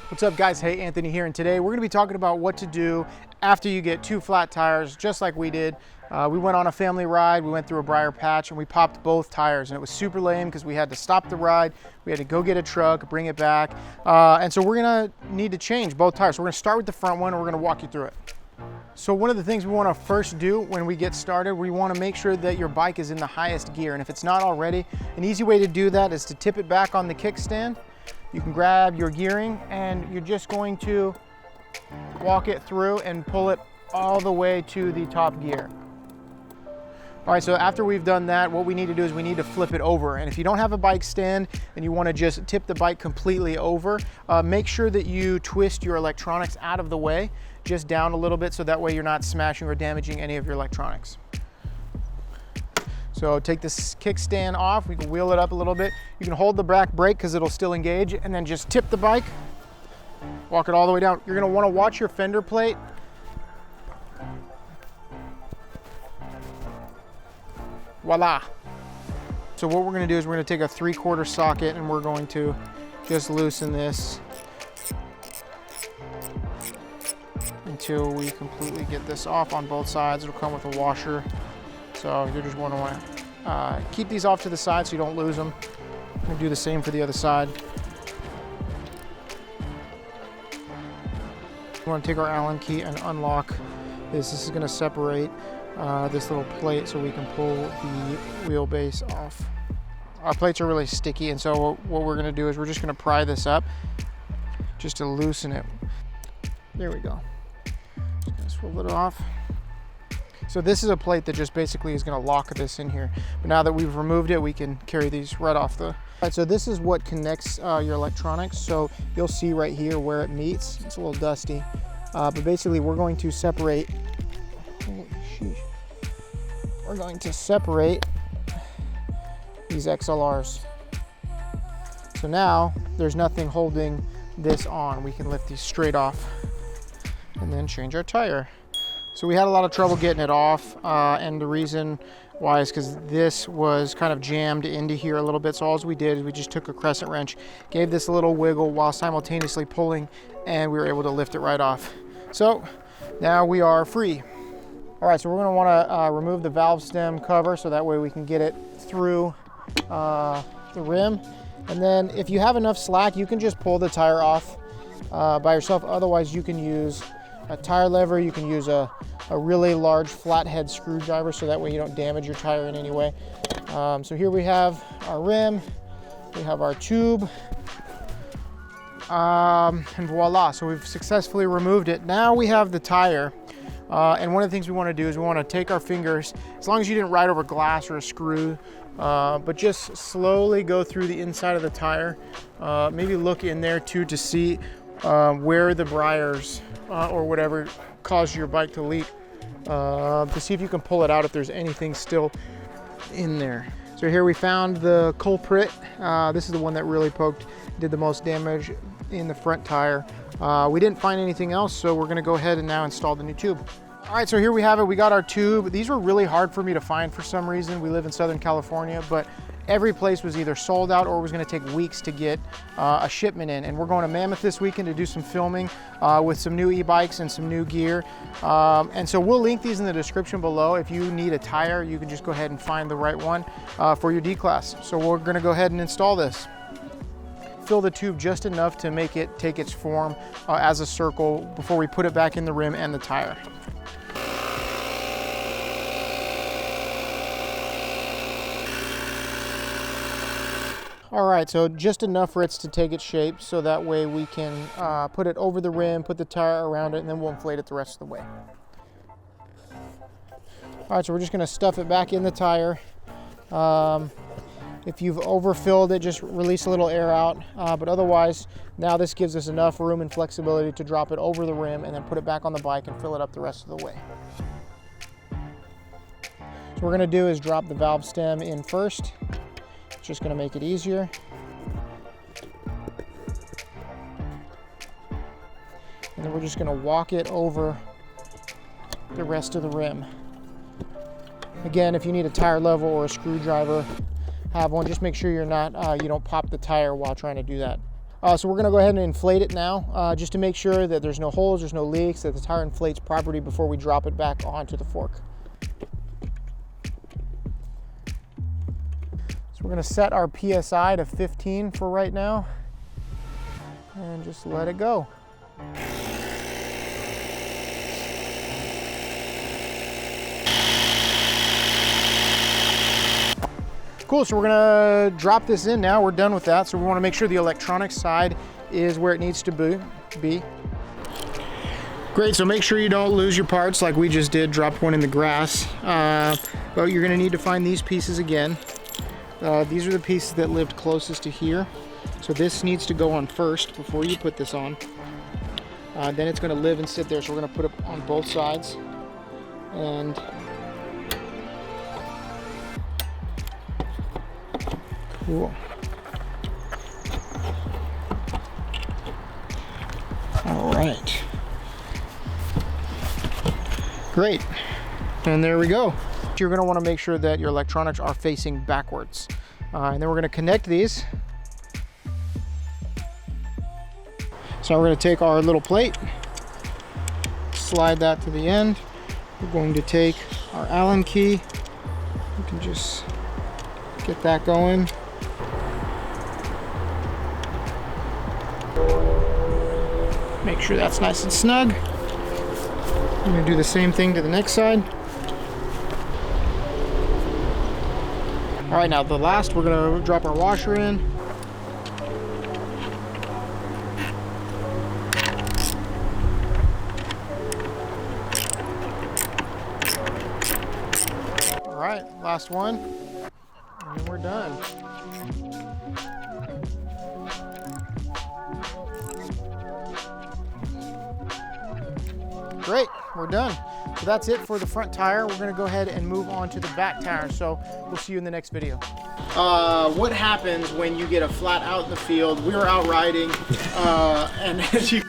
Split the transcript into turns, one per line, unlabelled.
What's up guys, hey Anthony here, and today we're going to be talking about what to do after you get 2 flat tires, just like we did. We went on a family ride, we went through a briar patch and we popped both tires, and it was super lame because we had to stop the ride, we had to go get a truck, bring it back, and so we're going to need to change both tires. So we're going to start with the front one and we're going to walk you through it. So one of the things we want to first do when we get started, we want to make sure that your bike is in the highest gear, and if it's not already, an easy way to do that is to tip it back on the kickstand. You can grab your gearing and you're just going to walk it through and pull it all the way to the top gear. All right, so after we've done that, what we need to do is we need to flip it over. And if you don't have a bike stand and you want to just tip the bike completely over, make sure that you twist your electronics out of the way, just down a little bit, so that way you're not smashing or damaging any of your electronics. So take this kickstand off, we can wheel it up a little bit. You can hold the back brake because it'll still engage, and then just tip the bike, walk it all the way down. You're gonna wanna watch your fender plate. Voila. So what we're gonna do is we're gonna take a 3/4 socket and we're going to just loosen this until we completely get this off on both sides. It'll come with a washer. So you're just want to keep these off to the side so you don't lose them. I'm going to do the same for the other side. We want to take our Allen key and unlock this. This is going to separate this little plate so we can pull the wheelbase off. Our plates are really sticky, and so what we're going to do is we're just going to pry this up just to loosen it. There we go. Just going to swivel it off. So this is a plate that just basically is going to lock this in here. But now that we've removed it, we can carry these right off the... All right, so this is what connects your electronics. So you'll see right here where it meets. It's a little dusty. But basically we're going to separate... Holy sheesh. We're going to separate these XLRs. So now there's nothing holding this on. We can lift these straight off and then change our tire. So we had a lot of trouble getting it off, and the reason why is because this was kind of jammed into here a little bit. So all we did is we just took a crescent wrench, gave this a little wiggle while simultaneously pulling, and we were able to lift it right off. So now we are free. All right, so we're gonna wanna remove the valve stem cover so that way we can get it through the rim. And then if you have enough slack, you can just pull the tire off by yourself. Otherwise, you can use a tire lever, you can use a really large flathead screwdriver so that way you don't damage your tire in any way. So here we have our rim, we have our tube, and voila, so we've successfully removed it. Now we have the tire, and one of the things we want to do is we want to take our fingers, as long as you didn't ride over glass or a screw, but just slowly go through the inside of the tire. Maybe look in there too to see where the briars or whatever caused your bike to leak, to see if you can pull it out if there's anything still in there. So here we found the culprit. This is the one that really did the most damage in the front tire. We didn't find anything else, so we're gonna go ahead and now install the new tube. All right, so here we have it. We got our tube. These were really hard for me to find for some reason. We live in Southern California, but every place was either sold out or was gonna take weeks to get a shipment in. And we're going to Mammoth this weekend to do some filming with some new e-bikes and some new gear. And so we'll link these in the description below. If you need a tire, you can just go ahead and find the right one for your D-Class. So we're gonna go ahead and install this. Fill the tube just enough to make it take its form as a circle before we put it back in the rim and the tire. All right, so just enough for it to take its shape so that way we can put it over the rim, put the tire around it, and then we'll inflate it the rest of the way. All right, so we're just gonna stuff it back in the tire. If you've overfilled it, just release a little air out, but otherwise, now this gives us enough room and flexibility to drop it over the rim and then put it back on the bike and fill it up the rest of the way. So what we're gonna do is drop the valve stem in first. It's just gonna make it easier. And then we're just gonna walk it over the rest of the rim. Again, if you need a tire level or a screwdriver, have one. Just make sure you're not, you don't pop the tire while trying to do that. So we're gonna go ahead and inflate it now, just to make sure that there's no holes, there's no leaks, that the tire inflates properly before we drop it back onto the fork. So we're gonna set our PSI to 15 for right now, and just let it go. Cool, so we're gonna drop this in now. We're done with that. So we wanna make sure the electronics side is where it needs to be. Great, so make sure you don't lose your parts like we just did, dropped one in the grass. But you're gonna need to find these pieces again. These are the pieces that lived closest to here. So this needs to go on first before you put this on. Then it's gonna live and sit there, so we're gonna put it on both sides. And cool. All right. Great. And there we go. You're going to want to make sure that your electronics are facing backwards. And then we're going to connect these. So we're going to take our little plate, slide that to the end. We're going to take our Allen key. We can just get that going. Make sure that's nice and snug. I'm going to do the same thing to the next side. All right, now the last, we're going to drop our washer in. All right, last one, and then we're done. Great, we're done. So that's it for the front tire. We're gonna go ahead and move on to the back tire. So we'll see you in the next video. What happens when you get a flat out in the field? We were out riding, and as you